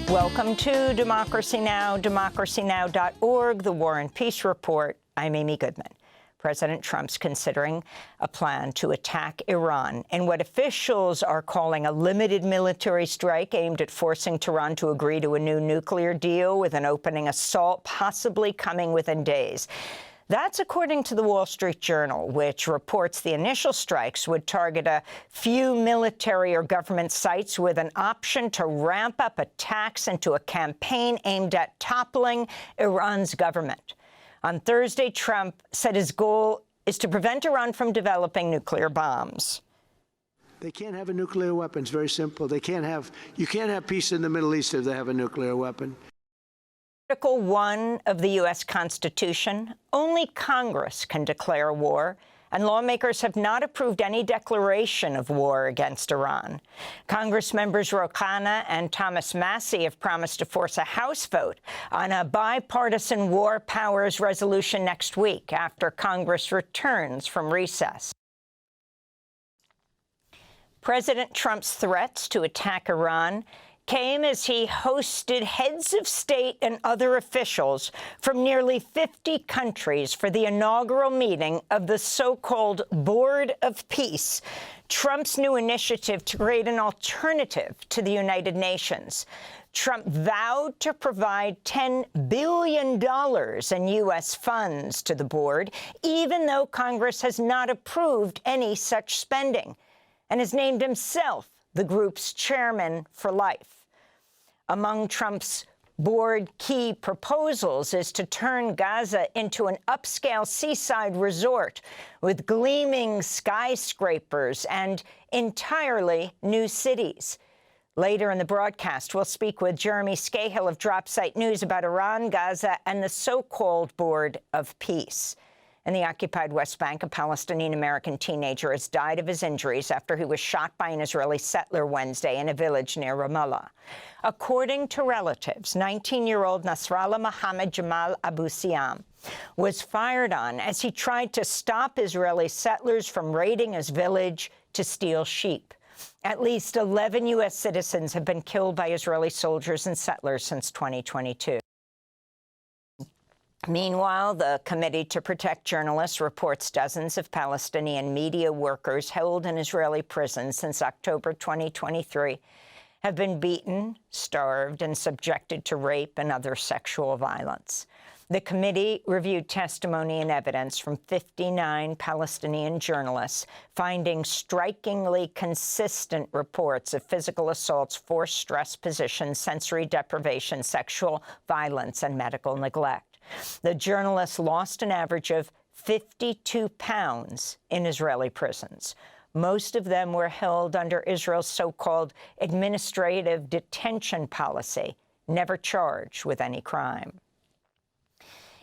Welcome to Democracy Now!, democracynow.org, the War and Peace Report. I'm Amy Goodman. President Trump's considering a plan to attack Iran in what officials are calling a limited military strike aimed at forcing Tehran to agree to a new nuclear deal, with an opening assault possibly coming within days. That's according to the Wall Street Journal, which reports the initial strikes would target a few military or government sites, with an option to ramp up attacks into a campaign aimed at toppling Iran's government. On Thursday, Trump said his goal is to prevent Iran from developing nuclear bombs. They can't have a nuclear weapon. It's very simple. You can't have peace in the Middle East if they have a nuclear weapon. Article 1 of the U.S. Constitution, only Congress can declare war, and lawmakers have not approved any declaration of war against Iran. Congress members Ro Khanna and Thomas Massie have promised to force a House vote on a bipartisan war powers resolution next week, after Congress returns from recess. President Trump's threats to attack Iran came as he hosted heads of state and other officials from nearly 50 countries for the inaugural meeting of the so-called Board of Peace, Trump's new initiative to create an alternative to the United Nations. Trump vowed to provide $10 billion in U.S. funds to the board, even though Congress has not approved any such spending, and has named himself the group's chairman for life. Among Trump's board key proposals is to turn Gaza into an upscale seaside resort with gleaming skyscrapers and entirely new cities. Later in the broadcast, we'll speak with Jeremy Scahill of DropSite News about Iran, Gaza, and the so-called Board of Peace. In the occupied West Bank, a Palestinian-American teenager has died of his injuries after he was shot by an Israeli settler Wednesday in a village near Ramallah. According to relatives, 19-year-old Nasrallah Mohammed Jamal Abu Siam was fired on as he tried to stop Israeli settlers from raiding his village to steal sheep. At least 11 U.S. citizens have been killed by Israeli soldiers and settlers since 2022. Meanwhile, the Committee to Protect Journalists reports dozens of Palestinian media workers held in Israeli prisons since October 2023 have been beaten, starved, and subjected to rape and other sexual violence. The committee reviewed testimony and evidence from 59 Palestinian journalists, finding strikingly consistent reports of physical assaults, forced stress positions, sensory deprivation, sexual violence, and medical neglect. The journalists lost an average of 52 pounds in Israeli prisons. Most of them were held under Israel's so-called administrative detention policy, never charged with any crime.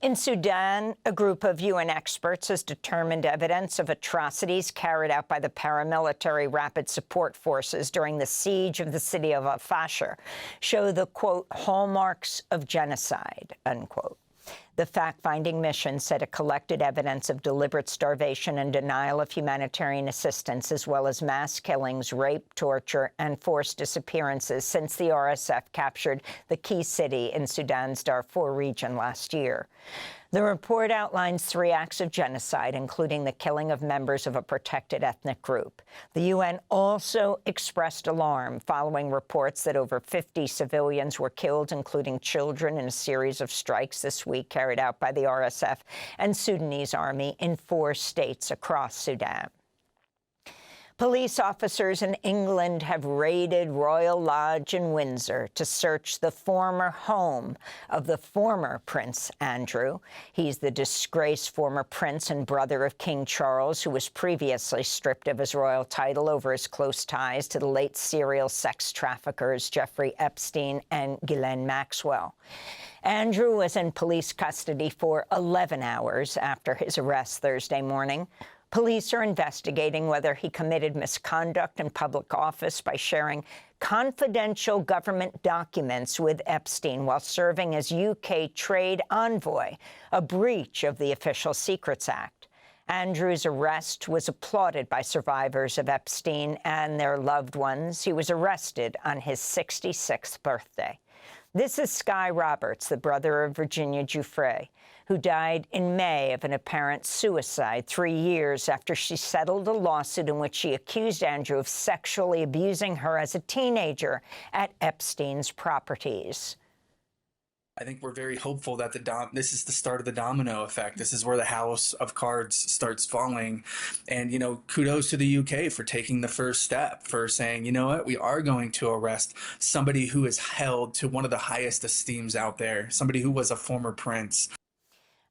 In Sudan, a group of UN experts has determined evidence of atrocities carried out by the paramilitary Rapid Support Forces during the siege of the city of al-Fasher show the, quote, hallmarks of genocide, unquote. The fact-finding mission said it collected evidence of deliberate starvation and denial of humanitarian assistance, as well as mass killings, rape, torture, and forced disappearances since the RSF captured the key city in Sudan's Darfur region last year. The report outlines 3 acts of genocide, including the killing of members of a protected ethnic group. The UN also expressed alarm following reports that over 50 civilians were killed, including children, in a series of strikes this week carried out by the RSF and Sudanese army in 4 states across Sudan. Police officers in England have raided Royal Lodge in Windsor to search the former home of the former Prince Andrew. He's the disgraced former prince and brother of King Charles, who was previously stripped of his royal title over his close ties to the late serial sex traffickers Jeffrey Epstein and Ghislaine Maxwell. Andrew was in police custody for 11 hours after his arrest Thursday morning. Police are investigating whether he committed misconduct in public office by sharing confidential government documents with Epstein while serving as UK trade envoy, a breach of the Official Secrets Act. Andrew's arrest was applauded by survivors of Epstein and their loved ones. He was arrested on his 66th birthday. This is Sky Roberts, the brother of Virginia Giuffre, who died in May of an apparent suicide 3 years after she settled a lawsuit in which she accused Andrew of sexually abusing her as a teenager at Epstein's properties. I think we're very hopeful that this is the start of the domino effect. This is where the house of cards starts falling. And, kudos to the UK for taking the first step, for saying, you know what, we are going to arrest somebody who is held to one of the highest esteems out there, somebody who was a former prince.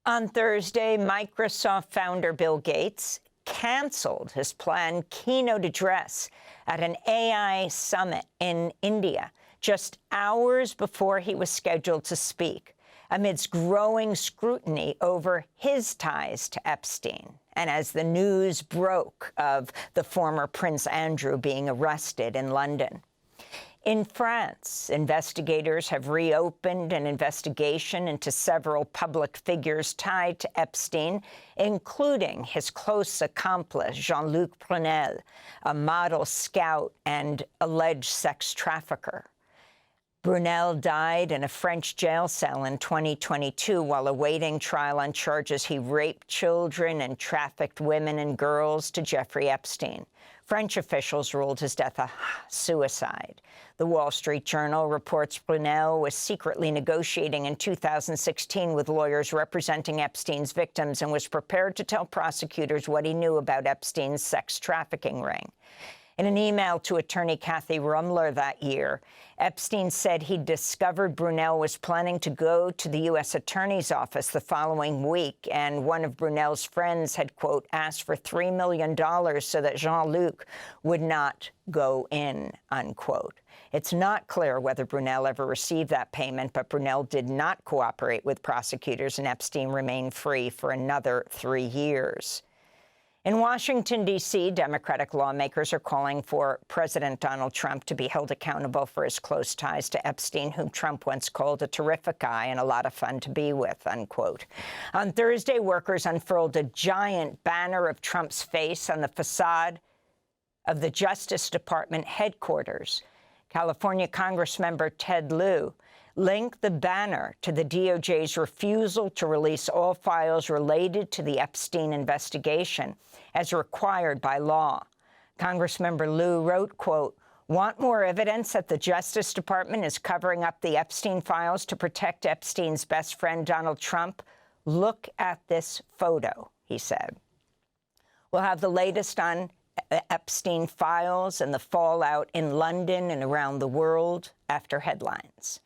On Thursday, Microsoft founder Bill Gates canceled his planned keynote address at an AI summit in India, just hours before he was scheduled to speak, amidst growing scrutiny over his ties to Epstein, and as the news broke of the former Prince Andrew being arrested in London. In France, investigators have reopened an investigation into several public figures tied to Epstein, including his close accomplice, Jean-Luc Brunel, a model scout and alleged sex trafficker. Brunel died in a French jail cell in 2022 while awaiting trial on charges he raped children and trafficked women and girls to Jeffrey Epstein. French officials ruled his death a suicide. The Wall Street Journal reports Brunel was secretly negotiating in 2016 with lawyers representing Epstein's victims and was prepared to tell prosecutors what he knew about Epstein's sex trafficking ring. In an email to attorney Kathy Rumler that year, Epstein said he discovered Brunel was planning to go to the U.S. Attorney's Office the following week, and one of Brunel's friends had, quote, asked for $3 million so that Jean-Luc would not go in, unquote. It's not clear whether Brunel ever received that payment, but Brunel did not cooperate with prosecutors, and Epstein remained free for another 3 years. In Washington, D.C., Democratic lawmakers are calling for President Donald Trump to be held accountable for his close ties to Epstein, whom Trump once called a terrific guy and a lot of fun to be with, unquote. On Thursday, workers unfurled a giant banner of Trump's face on the facade of the Justice Department headquarters. California Congressmember Ted Lieu linked the banner to the DOJ's refusal to release all files related to the Epstein investigation, as required by law. Congressmember Lieu wrote, quote, "Want more evidence that the Justice Department is covering up the Epstein files to protect Epstein's best friend, Donald Trump? Look at this photo," he said. We'll have the latest on Epstein files and the fallout in London and around the world after headlines.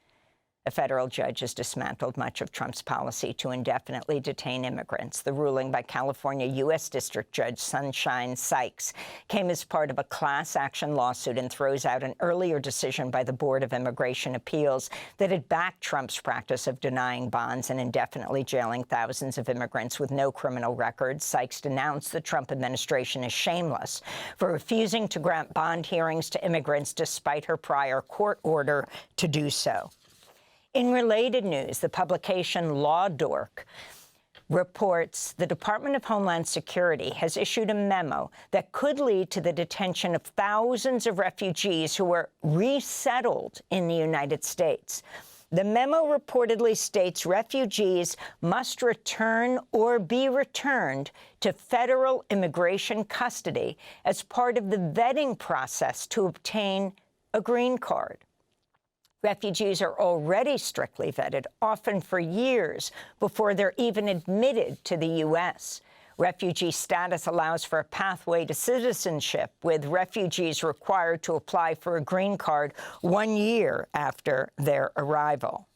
A federal judge has dismantled much of Trump's policy to indefinitely detain immigrants. The ruling by California U.S. District Judge Sunshine Sykes came as part of a class action lawsuit and throws out an earlier decision by the Board of Immigration Appeals that had backed Trump's practice of denying bonds and indefinitely jailing thousands of immigrants with no criminal records. Sykes denounced the Trump administration as shameless for refusing to grant bond hearings to immigrants despite her prior court order to do so. In related news, the publication Law Dork reports the Department of Homeland Security has issued a memo that could lead to the detention of thousands of refugees who were resettled in the United States. The memo reportedly states refugees must return or be returned to federal immigration custody as part of the vetting process to obtain a green card. Refugees are already strictly vetted, often for years, before they're even admitted to the U.S. Refugee status allows for a pathway to citizenship, with refugees required to apply for a green card 1 year after their arrival.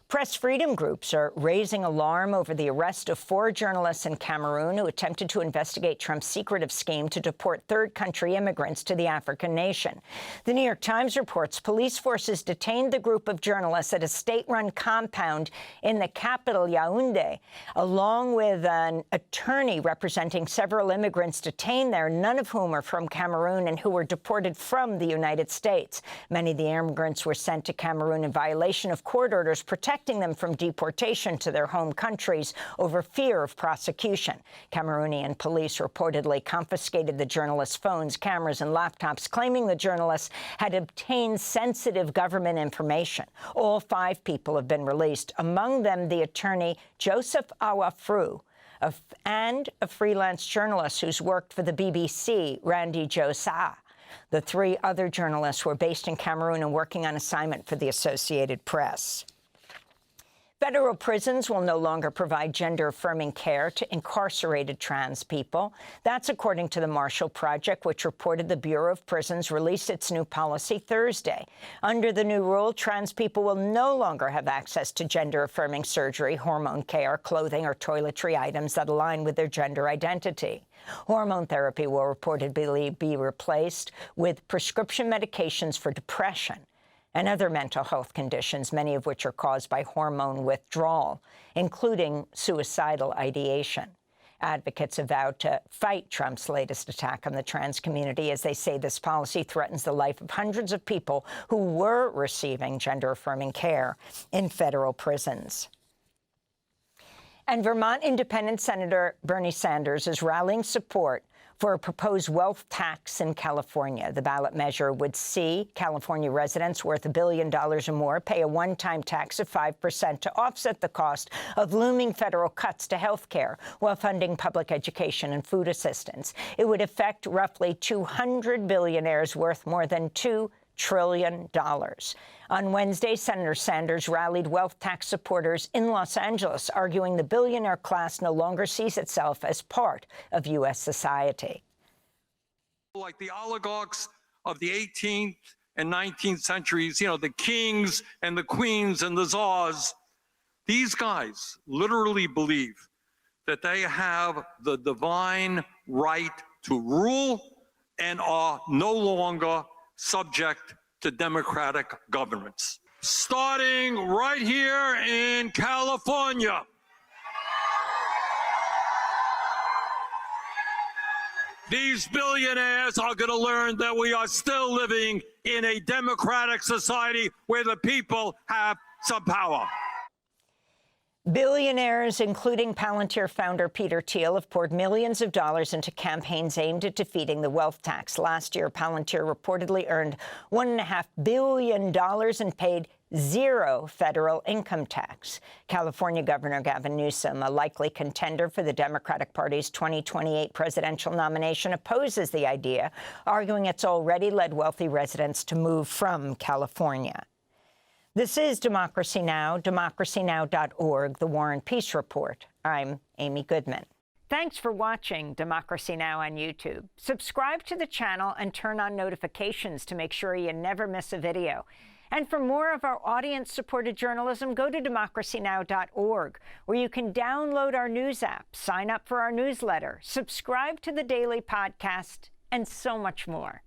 Press freedom groups are raising alarm over the arrest of 4 journalists in Cameroon who attempted to investigate Trump's secretive scheme to deport third-country immigrants to the African nation. The New York Times reports police forces detained the group of journalists at a state-run compound in the capital, Yaoundé, along with an attorney representing several immigrants detained there, none of whom are from Cameroon and who were deported from the United States. Many of the immigrants were sent to Cameroon in violation of court orders protecting protecting them from deportation to their home countries over fear of prosecution. Cameroonian police reportedly confiscated the journalists' phones, cameras, and laptops, claiming the journalists had obtained sensitive government information. All 5 people have been released, among them the attorney Joseph Awafru, and a freelance journalist who's worked for the BBC, Randy Josa. The 3 other journalists were based in Cameroon and working on assignment for the Associated Press. Federal prisons will no longer provide gender-affirming care to incarcerated trans people. That's according to the Marshall Project, which reported the Bureau of Prisons released its new policy Thursday. Under the new rule, trans people will no longer have access to gender-affirming surgery, hormone care, clothing, or toiletry items that align with their gender identity. Hormone therapy will reportedly be replaced with prescription medications for depression and other mental health conditions, many of which are caused by hormone withdrawal, including suicidal ideation. Advocates have vowed to fight Trump's latest attack on the trans community, as they say this policy threatens the life of hundreds of people who were receiving gender-affirming care in federal prisons. And Vermont Independent Senator Bernie Sanders is rallying support for a proposed wealth tax in California. The ballot measure would see California residents worth $1 billion or more pay a one-time tax of 5% to offset the cost of looming federal cuts to health care while funding public education and food assistance. It would affect roughly 200 billionaires worth more than $2 trillion. On Wednesday, Senator Sanders rallied wealth tax supporters in Los Angeles, arguing the billionaire class no longer sees itself as part of U.S. society. Like the oligarchs of the 18th and 19th centuries, the kings and the queens and the czars, these guys literally believe that they have the divine right to rule and are no longer subject to democratic governments. Starting right here in California. These billionaires are going to learn that we are still living in a democratic society where the people have some power. Billionaires, including Palantir founder Peter Thiel, have poured millions of dollars into campaigns aimed at defeating the wealth tax. Last year, Palantir reportedly earned $1.5 billion and paid zero federal income tax. California Governor Gavin Newsom, a likely contender for the Democratic Party's 2028 presidential nomination, opposes the idea, arguing it's already led wealthy residents to move from California. This is Democracy Now!, democracynow.org, The War and Peace Report. I'm Amy Goodman. Thanks for watching Democracy Now! On YouTube. Subscribe to the channel and turn on notifications to make sure you never miss a video. And for more of our audience-supported journalism, go to democracynow.org, where you can download our news app, sign up for our newsletter, subscribe to the daily podcast, and so much more.